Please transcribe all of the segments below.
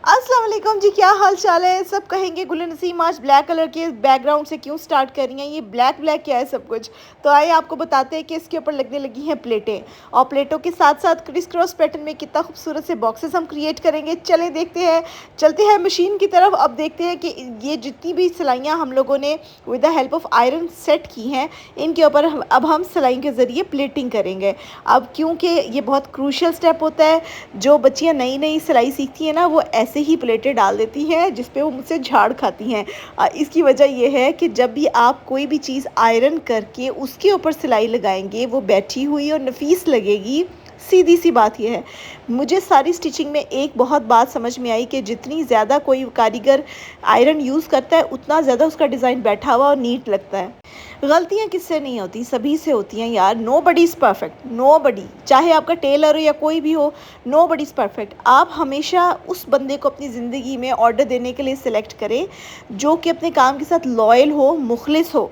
अस्सलाम वालेकुम जी, क्या हाल चाल है। सब कहेंगे गुल नसीम आज ब्लैक कलर के बैकग्राउंड से क्यों स्टार्ट कर रही हैं, ये ब्लैक ब्लैक क्या है सब कुछ। तो आइए आपको बताते हैं कि इसके ऊपर लगने लगी हैं प्लेटें, और प्लेटों के साथ साथ क्रिस क्रॉस पैटर्न में कितना खूबसूरत से बॉक्सेस हम क्रिएट करेंगे। चले देखते हैं, चलते हैं मशीन की तरफ। अब देखते हैं कि ये जितनी भी सिलाइयाँ हम लोगों ने with the help of iron set की हैं, इनके ऊपर अब हम सिलाई के ज़रिए प्लेटिंग करेंगे। अब क्योंकि ये बहुत क्रूशियल स्टेप होता है, जो बच्चियाँ नई नई सिलाई सीखती हैं ना, वो ऐसे ही प्लेटें डाल देती हैं जिस पे वो मुझसे झाड़ खाती हैं। इसकी वजह ये है कि जब भी आप कोई भी चीज़ आयरन करके उसके ऊपर सिलाई लगाएंगे, वो बैठी हुई और नफीस लगेगी। सीधी सी बात यह है, मुझे सारी स्टिचिंग में एक बहुत बात समझ में आई कि जितनी ज़्यादा कोई कारीगर आयरन यूज़ करता है, उतना ज़्यादा उसका डिज़ाइन बैठा हुआ और नीट लगता है। गलतियाँ किससे नहीं होती, सभी से होती हैं यार। Nobody is perfect, nobody, चाहे आपका टेलर हो या कोई भी हो, नो बडी इज़ परफेक्ट। आप हमेशा उस बंदे को अपनी ज़िंदगी में ऑर्डर देने के लिए सिलेक्ट करें जो कि अपने काम के साथ लॉयल हो, मुखलिस हो,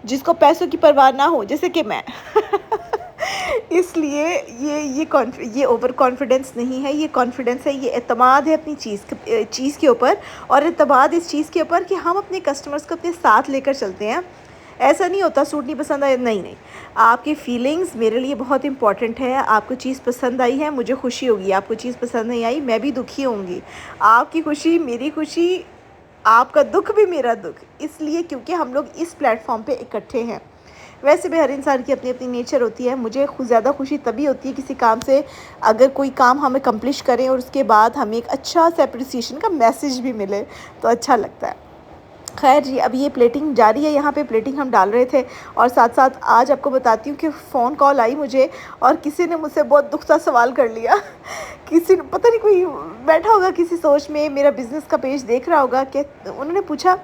जिसको पैसों की परवाह ना हो, जैसे कि मैं। इसलिए ये ओवर कॉन्फिडेंस नहीं है, ये कॉन्फिडेंस है, ये एतमाद है अपनी चीज़ के ऊपर। और एतमाद इस चीज़ के ऊपर कि हम अपने कस्टमर्स को अपने साथ लेकर चलते हैं। ऐसा नहीं होता सूट नहीं पसंद आया, नहीं नहीं, आपकी फीलिंग्स मेरे लिए बहुत इंपॉर्टेंट है। आपको चीज़ पसंद आई है, मुझे खुशी होगी। आपको चीज़ पसंद नहीं आई, मैं भी दुखी होंगी। आपकी खुशी मेरी खुशी, आपका दुख भी मेरा दुख, इसलिए क्योंकि हम लोग इस प्लेटफॉर्म पे इकट्ठे हैं। वैसे भी हर इंसान की अपनी अपनी नेचर होती है। मुझे ज़्यादा खुशी तभी होती है किसी काम से, अगर कोई काम हम अकम्प्लिश करें और उसके बाद हमें एक अच्छा सा अप्रिसिएशन का मैसेज भी मिले, तो अच्छा लगता है। खैर जी, अब ये प्लेटिंग जारी है, यहाँ पे प्लेटिंग हम डाल रहे थे। और साथ साथ आज आपको बताती हूँ कि फ़ोन कॉल आई मुझे, और किसी ने मुझसे बहुत दुख सा सवाल कर लिया। किसी ने, पता नहीं, कोई बैठा होगा किसी सोच में, मेरा बिज़नेस का पेज देख रहा होगा, कि उन्होंने पूछा,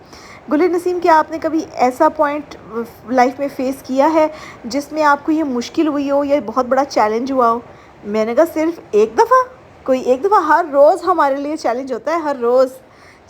गुल नसीम, क्या आपने कभी ऐसा पॉइंट लाइफ में फ़ेस किया है जिसमें आपको ये मुश्किल हुई हो या बहुत बड़ा चैलेंज हुआ हो? मैंने कहा सिर्फ एक दफ़ा? कोई एक दफ़ा? हर रोज़ हमारे लिए चैलेंज होता है, हर रोज़।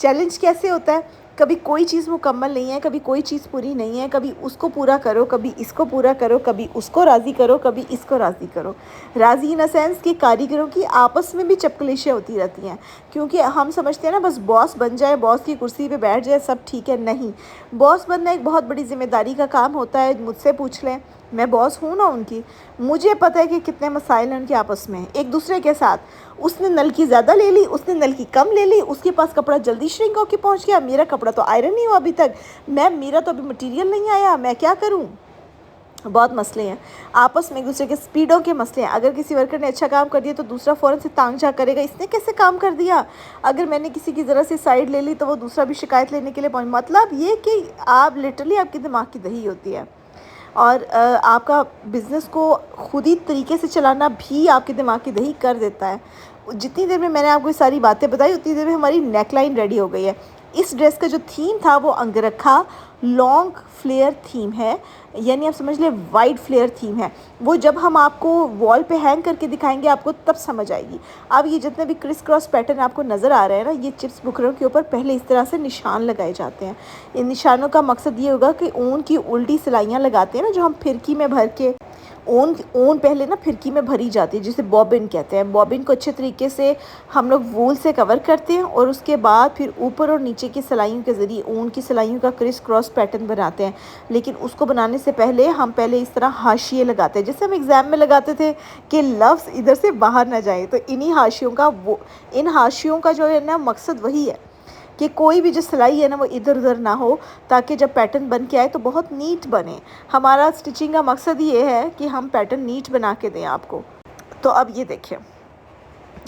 चैलेंज कैसे होता है? कभी कोई चीज़ मुकम्मल नहीं है, कभी कोई चीज़ पूरी नहीं है, कभी उसको पूरा करो, कभी इसको पूरा करो, कभी उसको राज़ी करो, कभी इसको राज़ी करो। राज़ी इन अ सेंस कि कारीगरों की आपस में भी चपकलिशें होती रहती हैं, क्योंकि हम समझते हैं ना बस बॉस बन जाए, बॉस की कुर्सी पे बैठ जाए, सब ठीक है। नहीं, बॉस बनना एक बहुत बड़ी ज़िम्मेदारी का काम होता है। मुझसे पूछ लें, मैं बॉस हूँ ना उनकी। मुझे पता है कि कितने मसाइल हैं उनके आपस में एक दूसरे के साथ। उसने नल की ज़्यादा ले ली, उसने नल की कम ले ली, उसके पास कपड़ा जल्दी श्रिंक होके पहुंच गया, मेरा कपड़ा तो आयरन नहीं हुआ अभी तक, मेरा तो अभी मटेरियल नहीं आया, मैं क्या करूं। बहुत मसले हैं आपस में, एक दूसरे के स्पीडों के मसले हैं। अगर किसी वर्कर ने अच्छा काम कर दिया तो दूसरा फ़ौरन से तांग झाँक करेगा, इसने कैसे काम कर दिया। अगर मैंने किसी की ज़रा सी साइड ले ली तो वो दूसरा भी शिकायत लेने के लिए पहुँच। मतलब ये कि आप लिटरली, आपकी दिमाग की दही होती है। और आपका बिज़नेस को खुद ही तरीके से चलाना भी आपके दिमाग की दही कर देता है। जितनी देर में मैंने आपको ये सारी बातें बताई, उतनी देर में हमारी नेकलाइन रेडी हो गई है। इस ड्रेस का जो थीम था वो अंगरखा लॉन्ग फ्लेयर थीम है, यानी आप समझ लें वाइड फ्लेयर थीम है। वो जब हम आपको वॉल पे हैंग करके दिखाएंगे आपको तब समझ आएगी। अब ये जितने भी क्रिस क्रॉस पैटर्न आपको नज़र आ रहे हैं ना, ये चिप्स बुकरों के ऊपर पहले इस तरह से निशान लगाए जाते हैं। इन निशानों का मकसद ये होगा कि ऊन की उल्टी सिलाइयाँ लगाते हैं ना, जो हम फिरकी में भर के, ऊन पहले ना फिरकी में भरी जाती है, जिसे बॉबिन कहते हैं। बॉबिन को अच्छे तरीके से हम लोग वूल से कवर करते हैं, और उसके बाद फिर ऊपर और नीचे की सिलाइयों के ज़रिए ऊन की सिलाइयों का क्रिस क्रॉस पैटर्न बनाते हैं। लेकिन उसको बनाने से पहले हम पहले इस तरह हाशिए लगाते हैं, जैसे हम एग्ज़ाम में लगाते थे कि लफ्ज़ इधर से बाहर ना जाए। तो इन हाशियों का जो है ना मकसद वही है कि कोई भी जो सिलाई है ना वो इधर उधर ना हो, ताकि जब पैटर्न बन के आए तो बहुत नीट बने। हमारा स्टिचिंग का मकसद ये है कि हम पैटर्न नीट बना के दें आपको। तो अब ये देखिए,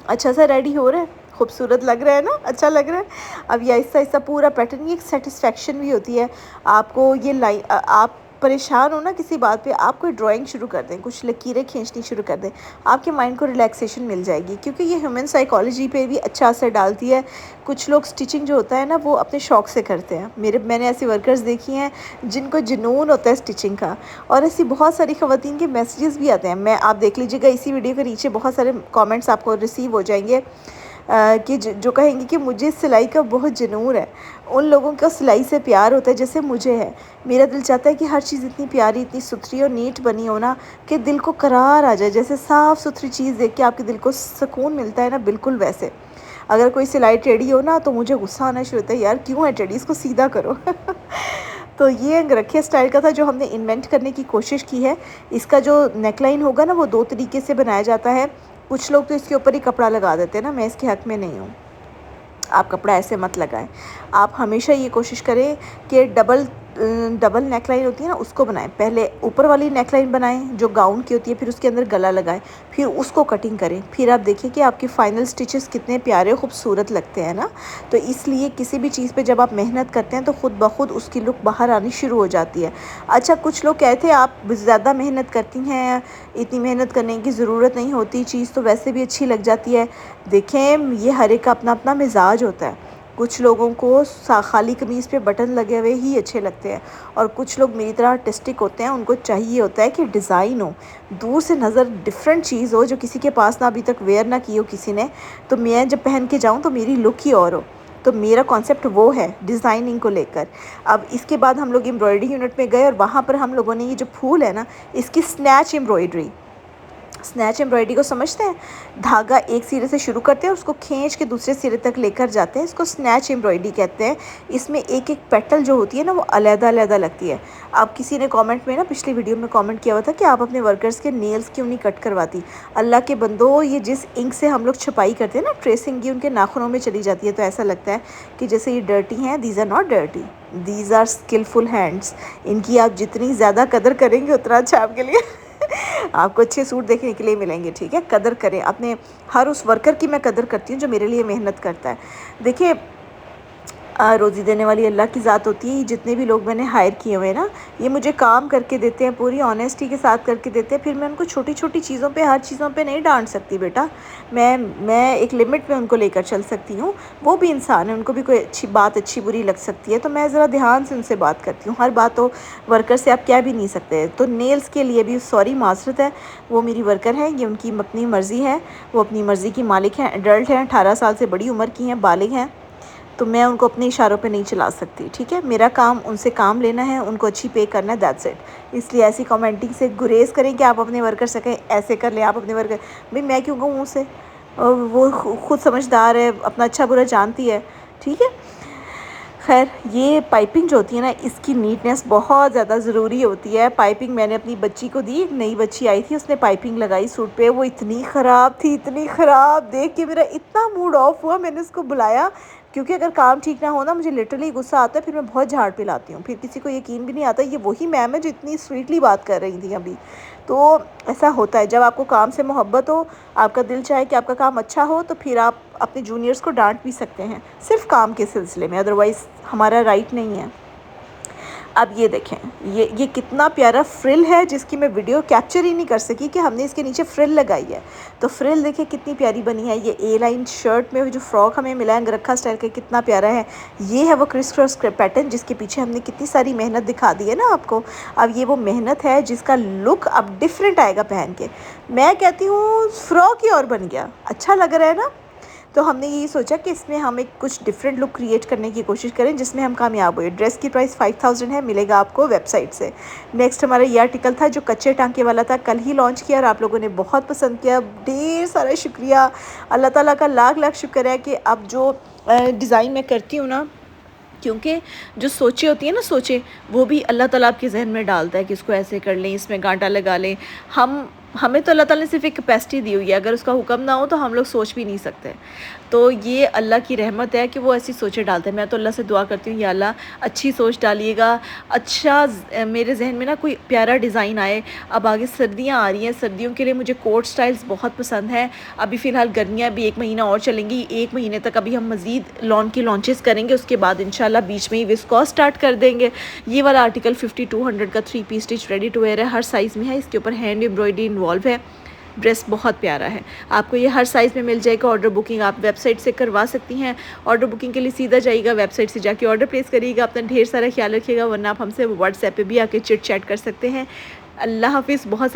अच्छा सा रेडी हो रहा है, खूबसूरत लग रहा है ना, अच्छा लग रहा है। अब ये आहिस्ता आहिस्ता पूरा पैटर्न, ये एक सेटिस्फेक्शन भी होती है आपको। ये लाइन, आप परेशान हो ना किसी बात पे, आप कोई ड्राइंग शुरू कर दें, कुछ लकीरें खींचनी शुरू कर दें, आपके माइंड को रिलैक्सेशन मिल जाएगी, क्योंकि ये ह्यूमन साइकोलॉजी पे भी अच्छा असर डालती है। कुछ लोग स्टिचिंग जो होता है ना वो अपने शौक़ से करते हैं। मैंने ऐसी वर्कर्स देखी हैं जिनको जुनून होता है स्टिचिंग का, और ऐसी बहुत सारी ख़वातीन के मैसेजेस भी आते हैं। आप देख लीजिएगा, इसी वीडियो के नीचे बहुत सारे कमेंट्स आपको रिसीव हो जाएंगे कि जो कहेंगे कि मुझे सिलाई का बहुत जुनून है। उन लोगों का सिलाई से प्यार होता है जैसे मुझे है। मेरा दिल चाहता है कि हर चीज़ इतनी प्यारी, इतनी सुथरी और नीट बनी हो ना कि दिल को करार आ जाए। जैसे साफ़ सुथरी चीज़ देख के आपके दिल को सुकून मिलता है ना, बिल्कुल वैसे। अगर कोई सिलाई टेढ़ी हो ना तो मुझे गुस्सा आना शुरू होता है, यार क्यों है टेढ़ी, इसको सीधा करो। तो ये अंगरखे स्टाइल का था जो हमने इन्वेंट करने की कोशिश की है। इसका जो नेकलाइन होगा ना वो 2 तरीके से बनाया जाता है। कुछ लोग तो इसके ऊपर ही कपड़ा लगा देते हैं ना, मैं इसके हक़ में नहीं हूँ। आप कपड़ा ऐसे मत लगाएं। आप हमेशा ये कोशिश करें कि डबल नेकलाइन होती है ना उसको बनाएं। पहले ऊपर वाली नेकलाइन बनाएं जो गाउन की होती है, फिर उसके अंदर गला लगाएं, फिर उसको कटिंग करें। फिर आप देखिए कि आपके फाइनल स्टिचेस कितने प्यारे खूबसूरत लगते हैं ना। तो इसलिए किसी भी चीज़ पे जब आप मेहनत करते हैं तो ख़ुद ब खुद उसकी लुक बाहर आनी शुरू हो जाती है। अच्छा, कुछ लोग कहते हैं आप ज़्यादा मेहनत करती हैं, इतनी मेहनत करने की ज़रूरत नहीं होती, चीज़ तो वैसे भी अच्छी लग जाती है। देखें, ये हर एक का अपना अपना मिजाज होता है। कुछ लोगों को खाली कमीज़ पे बटन लगे हुए ही अच्छे लगते हैं, और कुछ लोग मेरी तरह आर्टिस्टिक होते हैं, उनको चाहिए होता है कि डिज़ाइन हो, दूर से नज़र डिफरेंट चीज़ हो जो किसी के पास ना अभी तक वेयर ना की हो किसी ने, तो मैं जब पहन के जाऊँ तो मेरी लुक ही और हो। तो मेरा कॉन्सेप्ट वो है डिज़ाइनिंग को लेकर। अब इसके बाद हम लोग एम्ब्रॉयडरी यूनिट में गए और वहाँ पर हम लोगों ने ये जो फूल है ना, इसकी स्नैच एम्ब्रॉयडरी को समझते हैं? धागा एक सिरे से शुरू करते हैं, उसको खींच के दूसरे सिरे तक लेकर जाते हैं, इसको स्नैच एम्ब्रॉयडरी कहते हैं। इसमें एक एक पेटल जो होती है ना वो अलग-अलग लगती है। अब किसी ने कमेंट में ना पिछली वीडियो में कमेंट किया हुआ था कि आप अपने वर्कर्स के नेल्स क्यों नहीं कट करवाती? अल्लाह के बंदो, ये जिस इंक से हम लोग छपाई करते हैं ना, ट्रेसिंग की उनके नाखूनों में चली जाती है, तो ऐसा लगता है कि जैसे ये डर्टी हैं। These are not dirty, these are skilful hands. इनकी आप जितनी ज़्यादा कदर करेंगे उतना अच्छा आपके लिए। आपको अच्छे सूट देखने के लिए मिलेंगे, ठीक है? कदर करें अपने, हर उस वर्कर की मैं कदर करती हूँ जो मेरे लिए मेहनत करता है। देखिए, रोज़ी देने वाली अल्लाह की ज़ात होती है। जितने भी लोग मैंने हायर किए हुए हैं ना, ये मुझे काम करके देते हैं, पूरी ऑनेस्टी के साथ करके देते हैं। फिर मैं उनको छोटी छोटी चीज़ों पे, हर चीज़ों पे नहीं डांट सकती बेटा। मैं एक लिमिट में उनको लेकर चल सकती हूँ। वो भी इंसान है, उनको भी कोई अच्छी बुरी लग सकती है, तो मैं ज़रा ध्यान से उनसे बात करती हूँ। हर बात तो वर्कर से आप कह भी नहीं सकते। तो नेल्स के लिए भी सॉरी, माजरत है, वो मेरी वर्कर हैं, ये उनकी अपनी मर्ज़ी है, वो अपनी मर्ज़ी की मालिक हैं, एडल्ट हैं, 18 साल से बड़ी उम्र की हैं, बालिग हैं, तो मैं उनको अपने इशारों पे नहीं चला सकती, ठीक है? मेरा काम उनसे काम लेना है, उनको अच्छी पे करना है, दैट्स इट। इसलिए ऐसी कमेंटिंग से गुरेज करें कि आप अपने वर्कर से कहें ऐसे कर ले, आप अपने वर्कर, भाई मैं क्यों कहूँ उनसे? वो खुद समझदार है, अपना अच्छा बुरा जानती है, ठीक है? खैर, ये पाइपिंग जो होती है ना, इसकी नीटनेस बहुत ज़्यादा ज़रूरी होती है। पाइपिंग मैंने अपनी बच्ची को दी, एक नई बच्ची आई थी, उसने पाइपिंग लगाई सूट पे, वो इतनी ख़राब थी, इतनी ख़राब, देख के मेरा इतना मूड ऑफ हुआ। मैंने उसको बुलाया, क्योंकि अगर काम ठीक ना हो ना, मुझे लिटरली गुस्सा आता है, फिर मैं बहुत झाड़ पिलाती हूँ, फिर किसी को यकीन भी नहीं आता ये वही मैम है जो इतनी स्वीटली बात कर रही थी अभी। तो ऐसा होता है, जब आपको काम से मोहब्बत हो, आपका दिल चाहे कि आपका काम अच्छा हो, तो फिर आप अपने जूनियर्स को डांट भी सकते हैं, सिर्फ काम के सिलसिले में, अदरवाइज़ हमारा राइट नहीं है। अब ये देखें, ये कितना प्यारा फ्रिल है जिसकी मैं वीडियो कैप्चर ही नहीं कर सकी कि हमने इसके नीचे फ्रिल लगाई है। तो फ्रिल देखिए कितनी प्यारी बनी है। ये ए लाइन शर्ट में जो फ्रॉक हमें मिला है अंगरखा स्टाइल का, कितना प्यारा है। ये है वो क्रिस क्रॉस पैटर्न जिसके पीछे हमने कितनी सारी मेहनत दिखा दी है ना आपको। अब ये वो मेहनत है जिसका लुक अब डिफरेंट आएगा पहन के। मैं कहती हूँ फ्रॉक ही और बन गया, अच्छा लग रहा है ना। तो हमने यही सोचा कि इसमें हम एक कुछ डिफरेंट लुक क्रिएट करने की कोशिश करें जिसमें हम कामयाब हुए। ड्रेस की प्राइस 5000 है, मिलेगा आपको वेबसाइट से। नेक्स्ट हमारा ये आर्टिकल था जो कच्चे टांके वाला था, कल ही लॉन्च किया और आप लोगों ने बहुत पसंद किया, ढेर सारा शुक्रिया। अल्लाह ताला का लाख लाख शुक्र है कि अब जो डिज़ाइन मैं करती हूँ ना, क्योंकि जो सोचें होती हैं ना, सोचें वो भी अल्लाह ताला आपके जहन में डालता है कि इसको ऐसे कर लें, इसमें गांटा लगा लें। हमें तो अल्लाह ताला ने सिर्फ एक कैपेसिटी दी हुई है, अगर उसका हुक्म ना हो तो हम लोग सोच भी नहीं सकते। तो ये अल्लाह की रहमत है कि वो ऐसी सोचें डालते हैं। मैं तो अल्लाह से दुआ करती हूँ, या अल्लाह अच्छी सोच डालिएगा, अच्छा मेरे जहन में ना कोई प्यारा डिज़ाइन आए। अब आगे सर्दियाँ आ रही हैं, सर्दियों के लिए मुझे कोट स्टाइल्स बहुत पसंद है। अभी फ़िलहाल गर्मियाँ भी 1 महीना और चलेंगी, 1 महीने तक अभी हम मज़ीद लॉन्चेस करेंगे, उसके बाद इंशाल्लाह बीच में ही विस्कॉस स्टार्ट कर देंगे। ये वाला आर्टिकल 5200 का 3 piece stitch ready to wear है, हर साइज़ में है, इसके ऊपर हैंड एम्ब्रॉयडरी इन्वॉल्व है। ड्रेस बहुत प्यारा है, आपको ये हर साइज़ में मिल जाएगा। ऑर्डर बुकिंग आप वेबसाइट से करवा सकती हैं। ऑर्डर बुकिंग के लिए सीधा जाइएगा, वेबसाइट से जाके ऑर्डर प्लेस करिएगा। अपना ढेर सारा ख्याल रखिएगा, वरना आप हमसे व्हाट्सएप पे भी आके चिट चैट कर सकते हैं। अल्लाह हाफिज़। बहुत